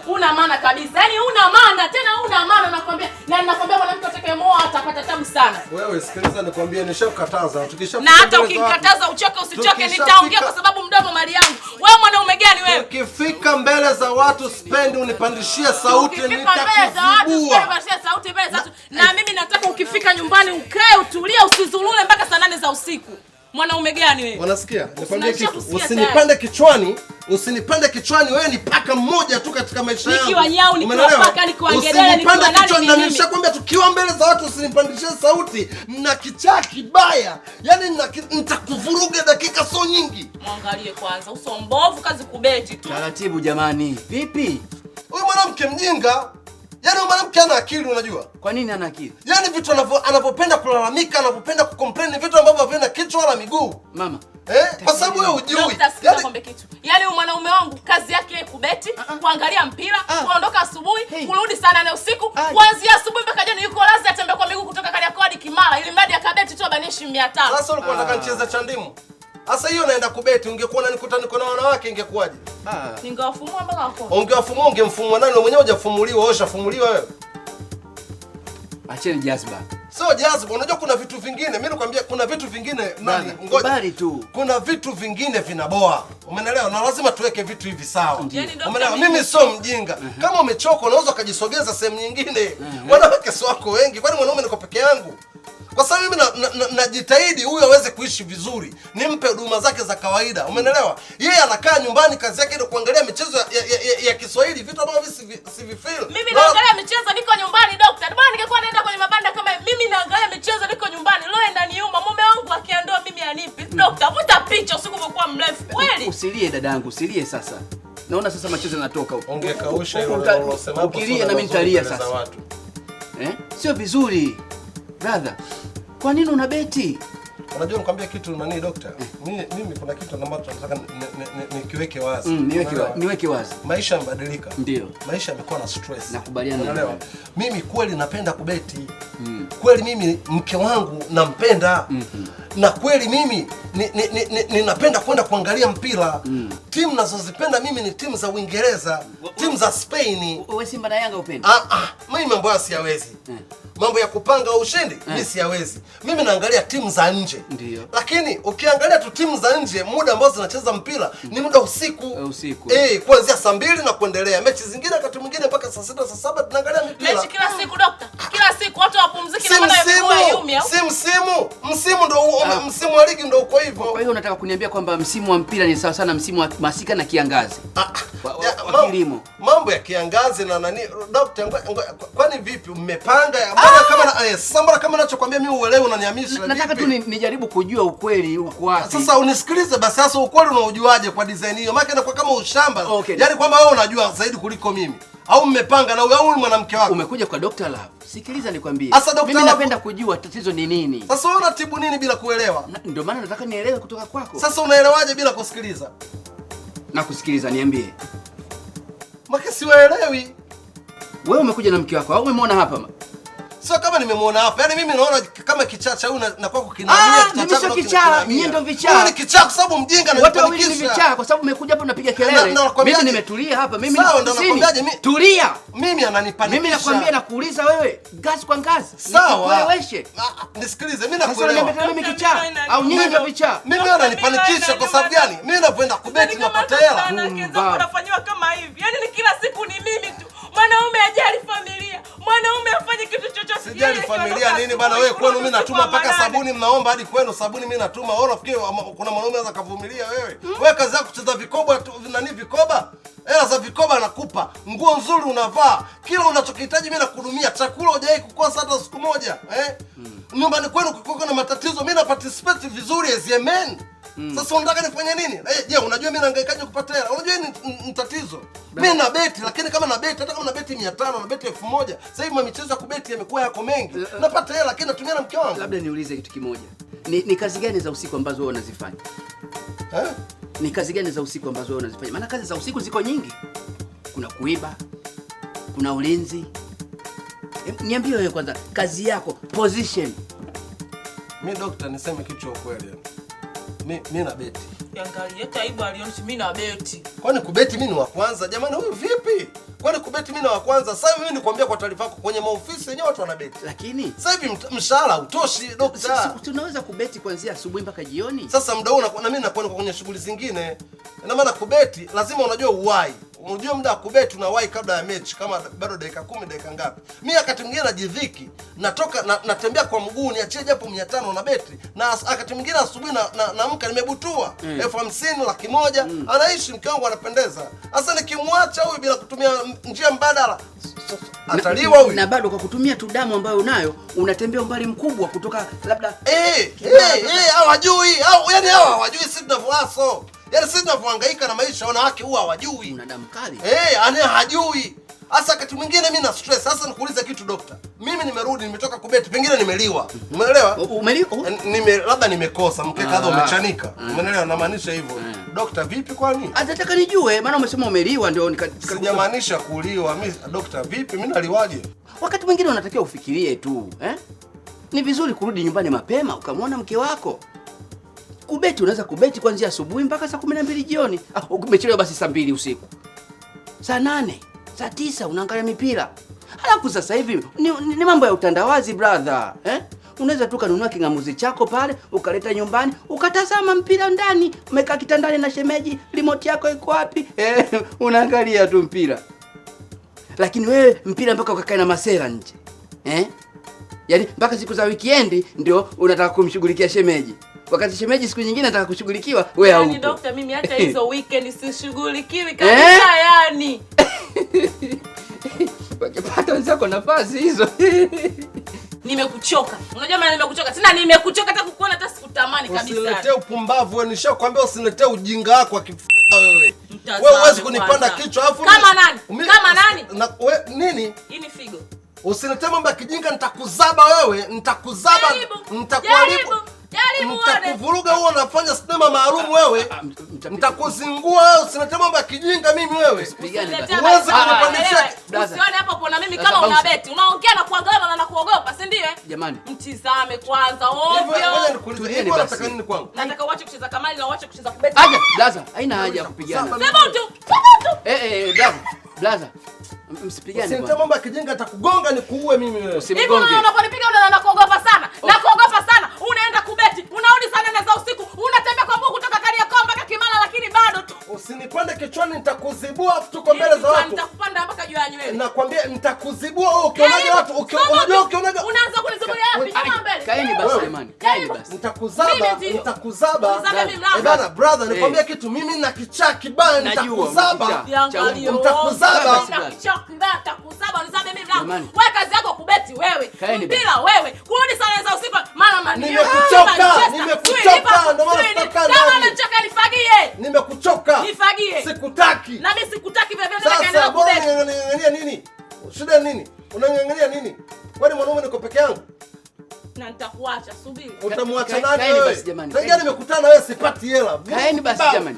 Una maana kabisa. Yaani una maana, tena una maana nakwambia. Na ninakwambia mwanamke atakayemoa atapata tabu sana. Wewe sikiliza nikwambie nishakukataza. Na hata ukinikataza uchoke usichoke nitaongea kwa sababu mdomo mali yangu. Wewe mwanaume gani wewe? Ukifika mbele za watu sipendi unipandishie sauti nitakuzibua. Sauti mbele za watu. Na mimi nataka ukifika nyumbani ukae utulie usizulule mpaka saa 8 za usiku. Mwanaume gani wewe? Unasikia? Nikwambie kitu. Usinipande kichwani. Usinipande kichwani, wewe ni paka mmoja tu katika maisha yangu. Nikiwa nyau, nikiwa paka, nikiwa ngedele, nikiwa nani mimi. Nishakwambia tukiwa mbele za watu usinipandishie sauti na kichaa kibaya. Yaani nitakuvuruga dakika so nyingi. Muangalie kwanza, uso mbovu kazi kubeti tu. Taratibu jamani. Vipi? Huyu mwanamke mjinga. Yaani mwanamke ana akili unajua? Kwa nini ana akili? Yaani vitu anavyopenda kulalamika, anavyopenda kucomplain ni vitu ambavyo havina kichwa wala miguu. Mama. Kwa sababu wewe hujui. Yaani mwanaume wangu kazi yake kubeti, kuangalia mpira, kuondoka asubuhi, kurudi saa 8 usiku, kuanzia asubuhi mpaka jioni yuko lazi atembea kwa miguu kutoka Kariakoo hadi Kimara ili mradi akabeti tu abanishi 500. Sasa ulikuwa unataka nicheze cha ndimu. Sasa hiyo naenda kubeti, ungekuwa unanikuta niko na wanawake ingekuwaje? Ningewafumua mpaka wako. Ungewafumua ungemfumua nani? Wewe mwenyewe hujafumuliwa, wewe ushafumuliwa wewe. Acheni jazba. Sio jazba, unajua kuna vitu vingine. Mimi nakwambia kuna vitu vingine nani? Ngoja. Bali tu. Kuna vitu vingine vinaboa. Umeelewa? Na lazima tuweke vitu hivi sawa. Umeelewa? Mimi sio mjinga. Kama umechoka unaweza kujisogeza sehemu nyingine. Wanawake sio wako wengi. Kwani mwanaume niko peke yangu? Kwa sababu mimi najitahidi huyu aweze kuishi vizuri. Nimpe huduma zake za kawaida. Umeelewa? Yeye anakaa nyumbani kazi yake ndio kuangalia michezo ya Kiswahili, vitu ambavyo sivifeel. Mimi naangalia michezo niko nyumbani daktari. Bwana ningekuwa naenda kwenye mabanda kama mimi naangalia michezo niko nyumbani. Leo ndaniuma mume wangu akiandoa mimi anipi. Daktari vuta picha usiku umekuwa mrefu. Kweli? Usilie dadangu, usilie sasa. Naona sasa machozi yanatoka huko. Ongekausha hilo unalosema hapo. Ukilia na mimi nitalia sasa. Sio vizuri. Brother, kwa nini unabeti? Unajua nikwambia kitu nani daktari? Mimi kuna kitu ambacho nataka nikiweke wazi. Niweke wazi. Maisha yamebadilika. Ndio. Maisha yamekuwa na stress. Nakubaliana. Unaelewa? Mimi kweli napenda kubeti. Kweli mimi mke wangu nampenda. Na kweli mimi ninapenda kwenda kuangalia mpira. Timu nazozipenda mimi ni timu za Uingereza, timu za Spain. Wewe Simba na Yanga upende? Mimi mambo ya siyawezi. Mambo ya kupanga ushindi mimi siyawezi. Mimi naangalia timu za nje. Ndio. Lakini ukiangalia tu timu za nje muda ambao zinacheza mpira ni muda usiku. Usiku. Kuanzia saa 2 na kuendelea. Mechi zingine wakati mwingine mpaka saa 6 saa 7 tunaangalia mpira. Mechi kila siku daktari. Kila siku watu wapumzike na maana ya yumi au? Msimu ndio msimu wa ligi ndio uko hivyo. Kwa hiyo unataka kuniambia kwamba msimu wa mpira ni sawa sana msimu wa masika na kiangazi? Wa kilimo. Mambo ya kiangazi na nani daktari, kwani vipi mmepanga? Mbona kama ninachokwambia mimi uelewe unanihamisha vipi? Nataka tu nijaribu kujua ukweli uko wapi. Sasa unisikilize basi. Sasa ukweli unaujuaje kwa design hiyo? Maana inakuwa kama ushamba. Yaani kwamba wewe unajua zaidi kuliko mimi. Au mmepanga na wewe mwanamke wako? Umekuja kwa Dr. Love. Sikiliza nikwambie. Mimi napenda kujua tatizo ni nini. Sasa wewe unatibu nini bila kuelewa? Ndio maana nataka nielewe kutoka kwako. Sasa unaelewaje bila kusikiliza? Na kusikiliza niambie. Maki siwaelewi. Wewe umekuja na mke wako au umemwona hapa? Sio kama nimemwona hapa. Yaani mimi naona kama kichacha huyu na kwako kinamia kichacha. Mimi sio kichaa, mimi ndo vichaa. Wewe ni kichaa kwa sababu mjinga na nipanikisha. Watu ni vichaa kwa sababu umekuja hapa unapiga kelele. Mimi nimetulia hapa. Mimi sawa ndo nakwambiaje mimi. Tulia. Mimi ananipanikisha. Mimi nakwambia na kuuliza wewe ngazi kwa ngazi. Sawa. Nieleweshe. Nisikilize mimi nakuelewa. Sasa mimi kichaa au nyinyi ndo vichaa? Mimi ananipanikisha kwa sababu gani? Mimi ninapoenda kubeti napata hela. Unafanywa kama hivi. Yaani ni kila siku ni mimi tu. Mwanaume ajali familia. Mwanaume afanye kitu chochote. Sijali familia nini bana wewe kwenu mimi natuma mpaka sabuni mnaomba hadi kwenu sabuni mimi natuma. Wewe unafikiri kuna mwanaume anaweza kuvumilia wewe? Wewe kazi yako kucheza vikoba nani vikoba? Hela za vikoba nakupa. Nguo nzuri unavaa. Kila unachokihitaji mimi nakuhudumia. Chakula hujai kukosa hata siku moja. Nyumbani kwenu kuko na matatizo mimi na participate vizuri as a man. Sasa unataka nifanye nini? Je, unajua mimi nahangaikaje kupata hela? Unajua ni tatizo. Mimi na beti lakini kama na beti hata kama na beti 500 na beti 1000. Sasa hivi michezo ya kubeti yamekuwa yako mengi. Napata hela lakini natumia na mke wangu. Labda niulize kitu kimoja. Ni kazi gani za usiku ambazo wewe unazifanya? Ni kazi gani za usiku ambazo wewe unazifanya? Maana kazi za usiku ziko nyingi. Kuna kuiba, kuna ulinzi. Niambie wewe kwanza kazi yako, position. Mimi daktari niseme kitu cha ukweli. Mimi na beti. Angalia taibu alionyesha mimi na beti. Kwani kubeti mimi ni wa kwanza? Jamani huyu vipi? kubeti mimi na wa kwanza. Sasa mimi nikwambia kwa taarifa yako kwenye maofisi yenyewe watu wanabeti. Lakini sasa hivi mshahara hautoshi dokta. Tunaweza kubeti kuanzia asubuhi mpaka jioni. Sasa muda huu na mimi nakwenda kwenye shughuli zingine. Ina maana kubeti lazima unajua uwai. Unajua muda wa kubeti unawahi kabla ya mechi kama bado dakika 10 dakika ngapi. Mimi wakati mwingine najidhiki, natoka natembea kwa mguu niachie japo 500 na beti. Na wakati mwingine asubuhi naamka nimebutua 50,000 100,000 anaishi mke wangu anapendeza. Sasa nikimwacha huyu bila kutumia njia mbadala ataliwa huyu. Na bado kwa kutumia tu damu ambayo unayo unatembea umbali mkubwa kutoka labda hawajui yani hawajui sisi tunavyoaso. Yaani sisi tunavyohangaika na maisha wanawake huwa hawajui. Una damu kali. Hajui. Sasa wakati mwingine mimi na stress. Sasa nikuulize kitu dokta. Mimi nimerudi nimetoka kubeti pengine nimeliwa. Umeelewa? Labda nimekosa mkeka kadha umechanika. Umeelewa namaanisha hivyo. Dokta vipi kwani? Nataka nijue maana umesema umeliwa ndio sijamaanisha kuliwa. Mimi dokta vipi mimi naliwaje? Wakati mwingine unatakiwa ufikirie tu, Ni vizuri kurudi nyumbani mapema ukamwona mke wako. Kubeti unaweza kubeti kuanzia asubuhi mpaka saa 12 jioni. Umechelewa basi saa 2 usiku. Saa 8, saa 9 unaangalia mipira. Halafu sasa hivi ni mambo ya utandawazi brother, Unaweza tu kanunua kingamuzi chako pale, ukaleta nyumbani, ukatazama mpira ndani, umekaa kitandani na shemeji, remote yako iko wapi? Unaangalia tu mpira. Lakini wewe mpira mpaka ukakae na masera nje. Yaani mpaka siku za weekend ndio unataka kumshughulikia shemeji. Wakati shemeji siku nyingine nataka kushughulikiwa, wewe haupo. Yaani dokta mimi hata hizo weekend sishughulikiwi kabisa yani. Wakipata wenzako nafasi hizo. Nimekuchoka. Unajua maana nimekuchoka. Tena nimekuchoka hata kukuona hata sikutamani kabisa. Usiniletee upumbavu wewe, nishakwambia usiniletee ujinga wako wewe. Wewe huwezi kunipanda kichwa afu. Kama nani? Kama nani? Na wewe nini? Hii ni figo. Usiniletee mambo ya kijinga, nitakuzaba wewe, nitakuharibu. Nitakuvuruga wewe, unafanya sinema maalum wewe. Nitakuzingua wewe, usiniletee mambo ya kijinga mimi wewe. Huwezi kunipandisha. Usione hapo pona mimi kama unabeti. Unaongea na kuangalia na kuogopa, si ndio Jamani. Mtizame kwanza ovyo. Ngoja nikuulize nataka nini kwangu? Nataka uache kucheza kamali na uache kucheza kubeti. Aje, blaza, haina haja ya kupigana. Sema tu. Blaza. Msipigane bwana. Sasa mambo ya kijinga atakugonga nikuue mimi wewe. Usimgonge. Hivi unaponipiga unakuogopa sana. Nakuogopa sana. Unaenda kubeti. Unarudi sana na za usiku. Unatembea kwa mguu kutoka Kariakoo mpaka Kimara lakini bado tu. Usinipande kichwani nitakuzibua afu tuko mbele za watu. Nitakupanda mpaka juu ya nywele. Nakwambia nitakuzibua wewe ukionaje watu unajua ukionaje. Unaanza kunizibulia wapi? Nyuma mbele. Kaeni basi jamani. Kaeni basi. Nitakuzaba. Bana brother nikwambia kitu mimi na kichaa kibaya nitakuzaba. Nitakuzaba. Nitakuzaba nizabe mimi mlango. Wewe kazi yako kubeti wewe. Mpira wewe. Kurudi sana za usiku mara mani. Nimekuchoka ndio maana sitaka ndani. Kama unachoka nifagie. Nimekuchoka. Nifagie. Sikutaki. Na mimi sikutaki vile vile kaendelea kubeti. Sasa unang'ang'ania nini? Shida nini? Unang'ang'ania nini? Kwani mwanaume niko peke yangu? Na nitakuacha, subiri. Utamwacha nani wewe? Sasa nimekutana na wewe sipati hela. Kaeni basi jamani.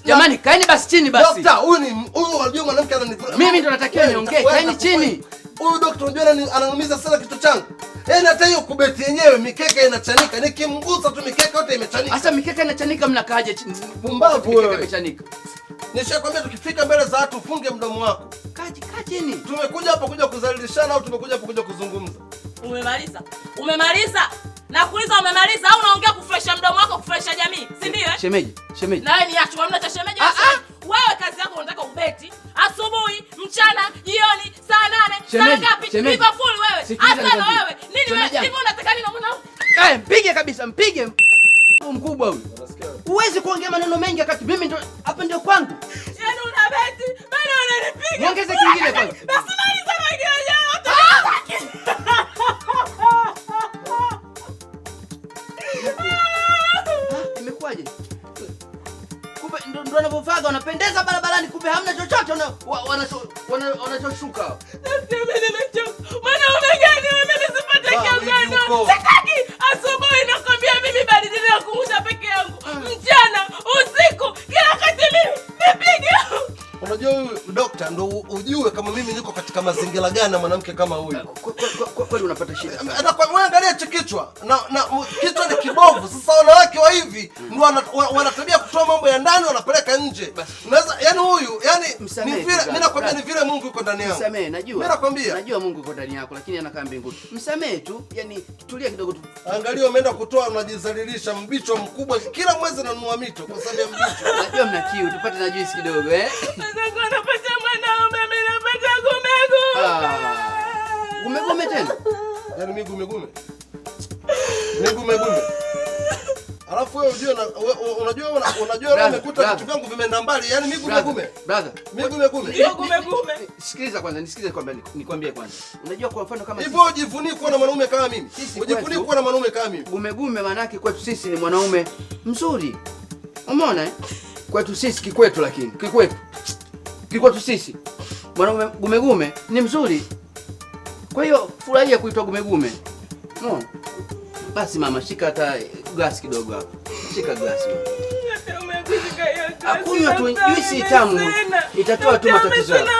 Jamani, kaeni basi chini basi. Dokta, huyu unajua mwanamke ananifura. Mimi ndo natakiwa niongee. Kaeni chini. Huyu dokta unajua ananumiza sana kichwa changu. Hata hiyo kubeti yenyewe mikeka inachanika. Nikimgusa tu mikeka yote imechanika. Sasa mikeka inachanika mnakaaje chini? Pumbavu wewe. Mikeka imechanika. Nishakwambia tukifika mbele za watu ufunge mdomo wako. Kaa chini. Tumekuja hapa kuja kuzalilishana au tumekuja hapa kuja kuzungumza? Umemaliza? Nakuuliza umemaliza au unaongea kufresha mdomo wako kufresha jamii? Si ndio Shemeji. Na wewe niache hamna cha shemeji. Wewe kazi yako unataka ubeti asubuhi, mchana, jioni, saa 8, saa ngapi? Liverpool wewe. Hata wewe. Nini wewe? Hivi unataka nini na mwanao? Mpige kabisa, mpige. Mkubwa huyu. Huwezi kuongea maneno mengi wakati mimi ndo hapa ndio kwangu. Yaani unabeti, bado unanipiga. Niongeze kingine kwanza. Basi maliza wengine yote. Imekuwaje? Kumbe ndo wanavyovaga wanapendeza barabarani, kumbe hamna chochote wanachoshuka. Mimi nimechoka. Mwanaume gani wewe nisipate kiongano? Sitaki. Asubuhi nakwambia mimi bali ndio kumusha peke yangu. Mchana, usiku, kila wakati mimi nipige. Unajua huyu dokta dokta, ndo ujue kama mimi niko katika mazingira gani na mwanamke kama huyu. Kweli unapata shida sana. Na kwa angalia kichwa. Na kichwa ni kibovu. Sasa wanawake wa hivi ndio wanatabia kutoa mambo ya ndani wanapeleka nje. Unaweza yani huyu yani ni vile mimi nakwambia ni vile Mungu yuko ndani yako. Msamehe, najua. Mimi nakwambia. Najua Mungu yuko ndani yako lakini anakaa mbinguni. Msamehe tu, yani tulia kidogo tu. Angalia umeenda kutoa unajizalilisha mbicho mkubwa kila mwezi nanunua mito kwa sababu ya mbicho. Najua mna kiu, tupate na juice kidogo Sasa napata mwanaume mimi napata gumegume. Gumegume tena? Yaani mimi gumegume. Mimi gumegume. Alafu wewe unajua wewe umekuta vitu vyangu vimeenda mbali. Yaani mimi gumegume. Brother, mimi gumegume. Ndio gumegume. Sikiliza kwanza, nisikize kwamba nikwambie kwanza. Unajua kwa mfano kama hivyo ujivunie kuwa na mwanaume kama mimi. Ujivunie kuwa na mwanaume kama mimi. Gumegume maana yake kwetu sisi ni mwanaume mzuri. Umeona Kwetu sisi kikwetu lakini kikwetu sisi mwanaume gumegume ni mzuri. Kwa hiyo furahia kuitwa gumegume. No. Basi mama shika hata glass kidogo hapo. Shika glass. Akunywa tu juisi tamu itatoa tu matatizo yako.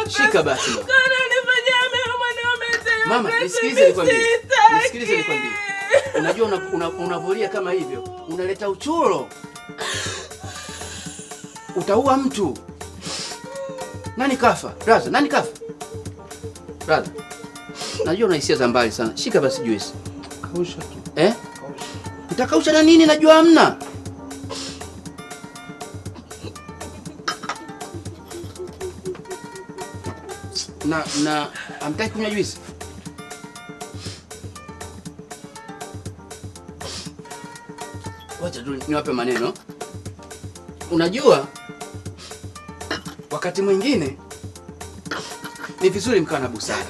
Shika basi. Mama, nisikilize nikwambie. Unajua unavolia kama hivyo, unaleta uchuro. Utaua mtu. Nani kafa? Brother, nani kafa? Brother. Najua una hisia za mbali sana. Shika basi juice. Kausha tu. Kausha. Utakausha na nini? Najua hamna. Na amtaki kunywa juice. Wacha tu niwape maneno. Unajua wakati mwingine ni vizuri mkaa na busara.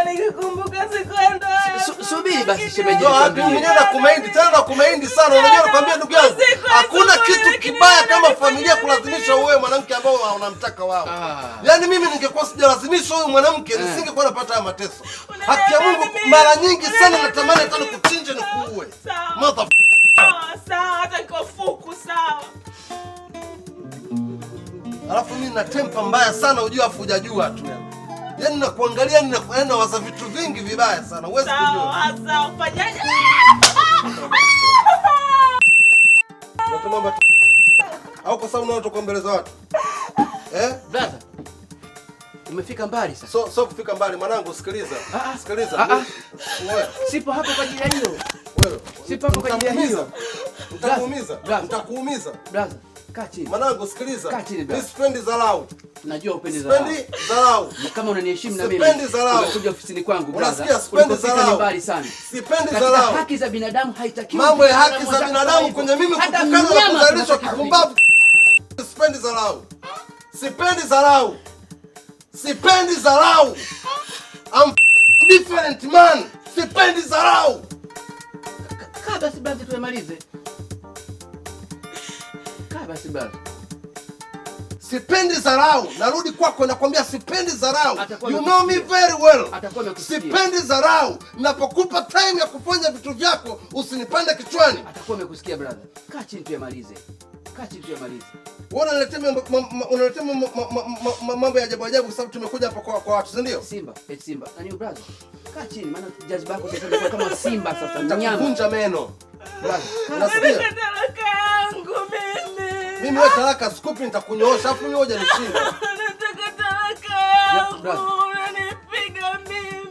Nikikumbuka sikwenda. Subiri basi shemeji. Mimi na kumaindi sana. Unajua nakwambia ndugu yangu, hakuna kitu kibaya kama familia kulazimisha uwe mwanamke ambao unamtaka wao. Yaani mimi ningekuwa sijalazimishwa huyu mwanamke nisingekuwa napata haya mateso. Haki ya Mungu mara nyingi sana natamani hata nikuchinje nikuue. Sawa, hata kwa fuku sawa. Alafu mimi na tempa mbaya sana unajua afu hujajua tu yani. Yaani nakuangalia nawaza vitu vingi vibaya sana. Huwezi kujua. Sawa, fanyaje? Natamani au kwa sababu unatoka mbele za watu. Brother. Umefika mbali sasa. So kufika mbali mwanangu, sikiliza. Sikiliza. Wewe sipo hapo kwa ajili ya hiyo. Wewe sipo hapo kwa ajili ya hiyo. Nitakuumiza. Brother, kaa chini. Mwanangu sikiliza. Mimi sipendi dharau. Najua upendi dharau. Sipendi dharau. Kama unaniheshimu na mimi. Sipendi dharau. Unakuja ofisini kwangu brother. Unasikia sipendi dharau. Mbali sana. Sipendi dharau. Haki za binadamu haitakiwi. Mambo ya haki za binadamu kwenye mimi kutukana na kudhalilishwa kipumbavu. Sipendi dharau. Sipendi dharau. Sipendi dharau. I'm different man. Sipendi dharau. Kaa basi brother tuemalize. Kaa basi brother. Sipendi dharau. Narudi kwako nakwambia sipendi dharau. You know me very well. Sipendi dharau. Napokupa time ya kufanya vitu vyako usinipande kichwani. Atakuwa amekusikia brother. Kaa chini tuemalize. Wewe unaletea mambo ya ajabu kwa sababu tumekuja hapa kwa watu, si ndio? Simba. Nani brother? Kaa chini maana jaziba yako itakuwa kama simba sasa. Nitavunja meno. Brother, unasikia? Talaka yangu mimi. Mimi wewe talaka skupi nitakunyoosha afu mimi hoja nishinda. Nataka talaka yangu. Unanipiga mimi.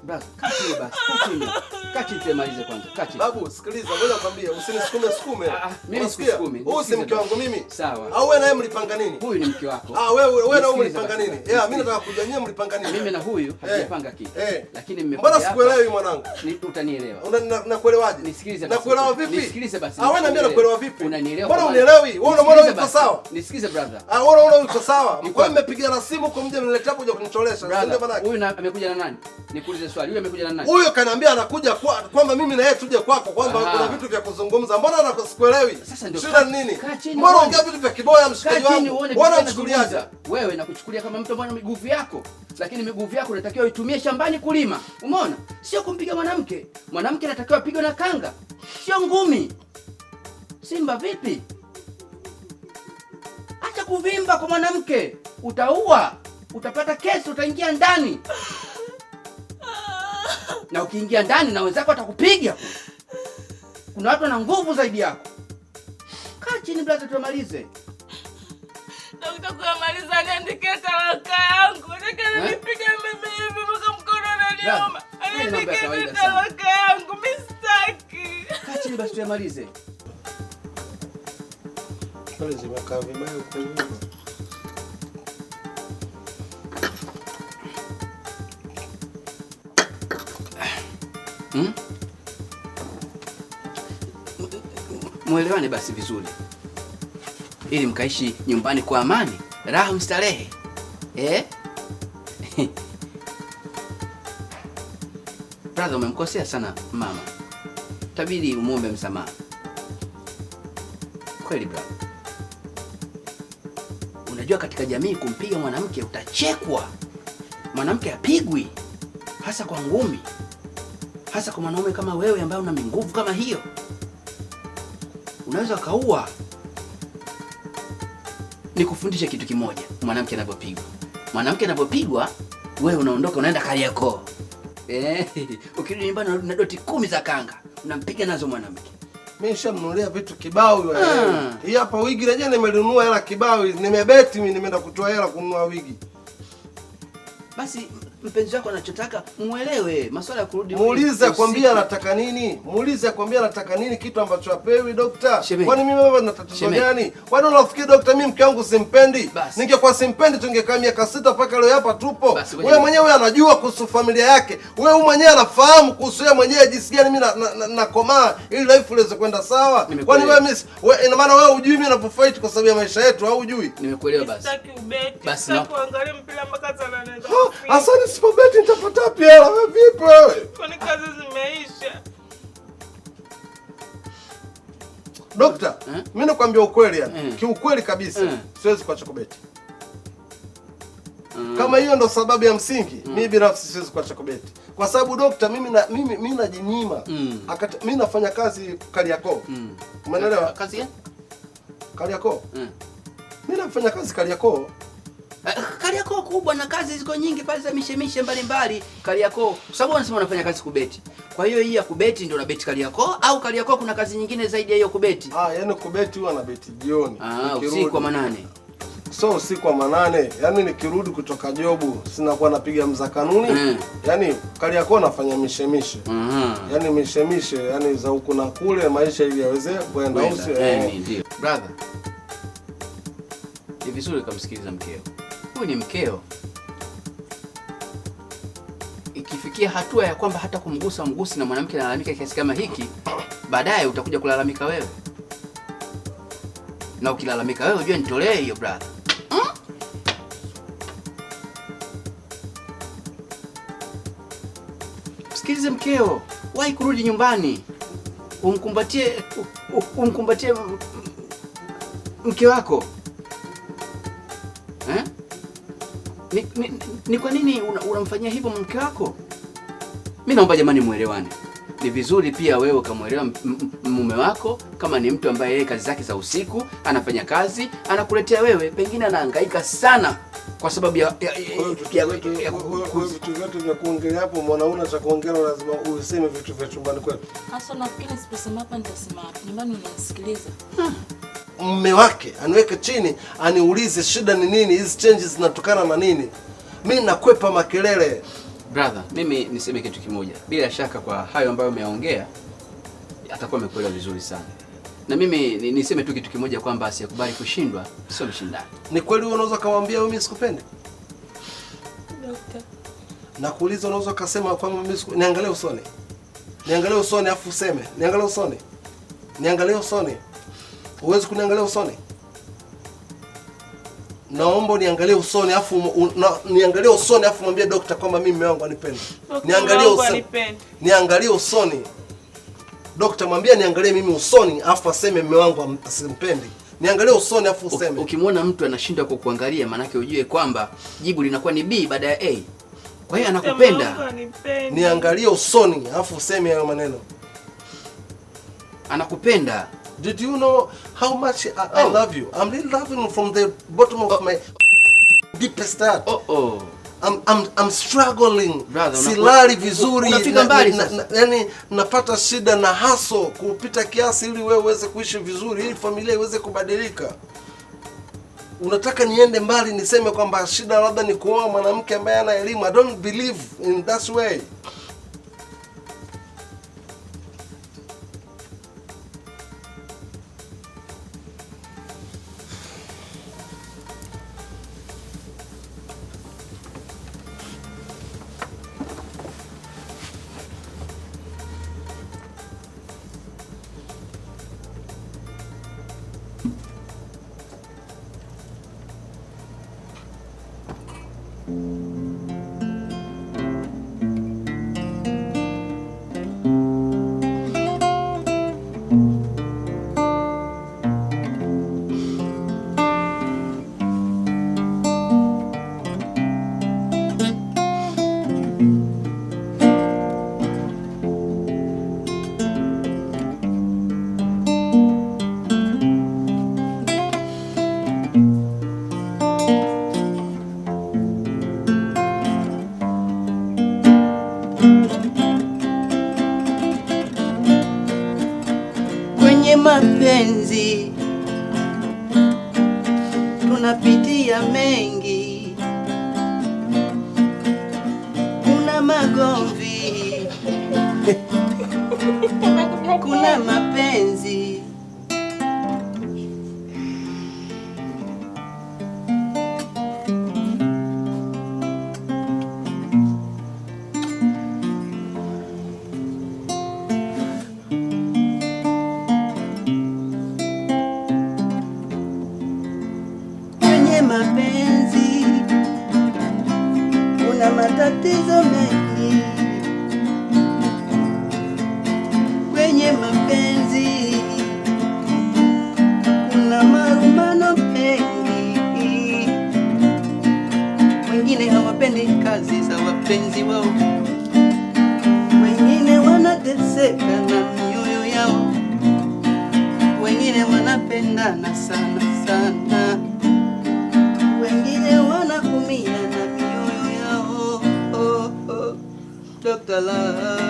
Brother, kaa chini basi. Kaa chini tuemalize kwanza. Kaa chini. Babu, sikiliza, ngoja nikwambie, usinisukume. Mimi sikusukume. Huyu si mke wangu mimi. Sawa. Au wewe naye mlipanga nini? Huyu ni mke wako. Wewe na huyu mlipanga nini? Mimi nataka kujua nyinyi mlipanga nini. Mimi na huyu hatujapanga kitu. Lakini mmekuja. Mbona sikuelewi mwanangu? Utanielewa. Nakuelewaje? Nisikilize basi. Nakuelewa vipi? Nisikilize basi. Wewe niambia nakuelewa vipi? Unanielewa. Mbona unielewi? Wewe unaona uko sawa? Nisikilize brother. Unaona uko sawa? Kwa mmepigana simu kwa mje mniletea kuja kunitolesha. Ndio maana. Huyu amekuja na nani? Nikuulize swali. Huyu amekuja na nani? Huyo kaniambia anakuja kwamba mimi na yeye tuje kwako kwamba kuna vitu vya kuzungumza. Mbona sikuelewi? Shida ni nini? Mbona ongea vitu vya kiboya mshikaji wangu? Mbona unachukuliaje? Wewe nakuchukulia kama mtu mwenye miguvu yako. Lakini miguvu yako unatakiwa uitumie shambani kulima. Umeona? Sio kumpiga mwanamke. Mwanamke anatakiwa apigwe na kanga. Sio ngumi. Simba vipi? Acha kuvimba kwa mwanamke. Utaua, utapata kesi, utaingia ndani. Na ukiingia ndani na wenzako watakupiga. Kuna watu wana nguvu zaidi yako. Kaa chini brother, tumalize. Daktari, kumaliza niandike talaka yangu. Nataka nipige mimi hivi mpaka mkono unaniuma. Niandike talaka yangu, mimi sitaki. Kaa chini basi tumalize. Pale zimekaa vibaya huko nyuma. Muelewane basi vizuri, ili mkaishi nyumbani kwa amani, raha mstarehe. Brother, umemkosea sana mama, tabidi umuombe msamaha. Kweli brother, unajua katika jamii kumpiga mwanamke utachekwa. Mwanamke apigwi, hasa kwa ngumi, hasa kwa mwanaume kama wewe ambaye una nguvu kama hiyo. Unaweza kaua. Nikufundishe kitu kimoja, mwanamke anapopigwa. Mwanamke anapopigwa, wewe unaondoka unaenda Kariakoo. Ukirudi nyumbani unarudi na doti 10 za kanga. Unampiga nazo mwanamke. Mimi nishamnunulia vitu kibao wewe. Hii hapa wigi na jana nimelinunua hela kibao, nimebeti mimi nimeenda kutoa hela kununua wigi. Basi mpenzi wako anachotaka muelewe, masuala ya kurudi. Muulize akwambia anataka nini? Muulize akwambia anataka nini, kitu ambacho apewi daktari. Kwani mimi baba nina tatizo gani? Kwani unafikiri daktari mimi mke wangu simpendi? Ningekuwa simpendi tungekaa miaka 6 mpaka leo hapa tupo. Wewe mwenyewe anajua kuhusu familia yake. Wewe mwenyewe anafahamu kuhusu yeye mwenyewe jinsi gani mimi nakomaa ili life iweze kwenda sawa. Kwani wewe ina maana wewe hujui mimi ninapofight kwa sababu ya maisha yetu au hujui? Nimekuelewa basi. Sitaki ubeti. Basi kuangalia mpira mpaka sana naenda. Asante, sipobeti nitapata pia. Wewe vipi wewe? Kwani kazi zimeisha? Dokta, mimi nakwambia ukweli yani. Kiukweli kabisa, siwezi kuacha kubeti. Kama hiyo ndo sababu ya msingi, mimi binafsi siwezi kuacha kubeti. Kwa sababu dokta, mimi najinyima. Mimi nafanya kazi Kariakoo. Umeelewa? Kazi gani? Kariakoo. Mimi nafanya kazi Kariakoo. Kariakoo kubwa na kazi ziko nyingi pale za mishemishe mbalimbali Kariakoo. Kwa sababu wanasema unafanya kazi kubeti. Kwa hiyo hii ya kubeti ndio unabeti Kariakoo au Kariakoo kuna kazi nyingine zaidi ya hiyo kubeti? Yaani kubeti huwa anabeti jioni. Usiku wa manane. So usiku wa manane, yaani nikirudi kutoka jobu sina kuwa napiga mza kanuni. Yaani Kariakoo nafanya mishemishe. Yaani mishemishe, yaani za huku na kule maisha ili yaweze kwenda usi. Ndio. Brother, ni vizuri kumsikiliza mkeo. Huyu ni mkeo. Ikifikia hatua ya kwamba hata kumgusa mgusi na mwanamke analalamika kiasi kama hiki, baadaye utakuja kulalamika wewe. Na ukilalamika wewe unajua nitolee hiyo brother. Sikilize mkeo, wahi kurudi nyumbani. Umkumbatie mke wako. Ni kwa nini unamfanyia hivyo mke wako? Mimi naomba jamani muelewane. Ni vizuri pia wewe ukamwelewa mume wako kama ni mtu ambaye yeye kazi zake za usiku, anafanya kazi, anakuletea wewe, pengine anahangaika sana kwa sababu ya vitu vyote vya kuongelea hapo. Mwanaume cha kuongea lazima useme vitu vya chumbani kwetu. Hasa nafikiri siposema hapa nitasema hapa. Nyumbani unanisikiliza. Mume wake aniweke chini, aniulize shida ni nini, hizi changes zinatokana na nini. Mimi nakwepa makelele. Brother, mimi niseme kitu kimoja. Bila shaka kwa hayo ambayo umeongea atakuwa amekuelewa vizuri sana. Na mimi niseme tu kitu kimoja kwamba asiyekubali kushindwa sio mshindani. Ni kweli unaweza kumwambia mimi sikupendi? Dokta. Nakuuliza, unaweza kusema kwamba mimi niangalie usoni. Niangalie usoni afu useme. Niangalie usoni. Niangalie usoni. Uwezi kuniangalia usoni? Naomba niangalie usoni afu niangalie usoni afu mwambie dokta kwamba mimi mume wangu anipendi. Niangalie usoni. Niangalie usoni. Dokta mwambie niangalie mimi usoni afu aseme mume wangu asimpendi. Niangalie usoni afu useme. Ukimwona mtu anashindwa kukuangalia maana yake ujue kwamba jibu linakuwa ni B baada ya A. Kwa hiyo anakupenda. Niangalie usoni afu useme hayo maneno. Anakupenda. Did you know how much I love you. I'm really loving you from the bottom of my deepest heart. I'm struggling. Silali vizuri. Unafika mbali sasa. Yani napata shida na haso kupita kiasi ili wewe uweze kuishi vizuri, ili familia iweze kubadilika. Unataka niende mbali niseme kwamba shida labda ni kuoa mwanamke ambaye ana elimu. I don't believe in that way. Mapenzi tunapitia mengi, kuna magomvi, kuna mapenzi. Mapenzi kuna matatizo mengi, kwenye mapenzi kuna marumbano mengi, wengine hawapendi kazi za wapenzi wao, wengine wanateseka na mioyo yao, wengine wanapendana sana sana, wengine wanaumia na mioyo yao. Dr. Love.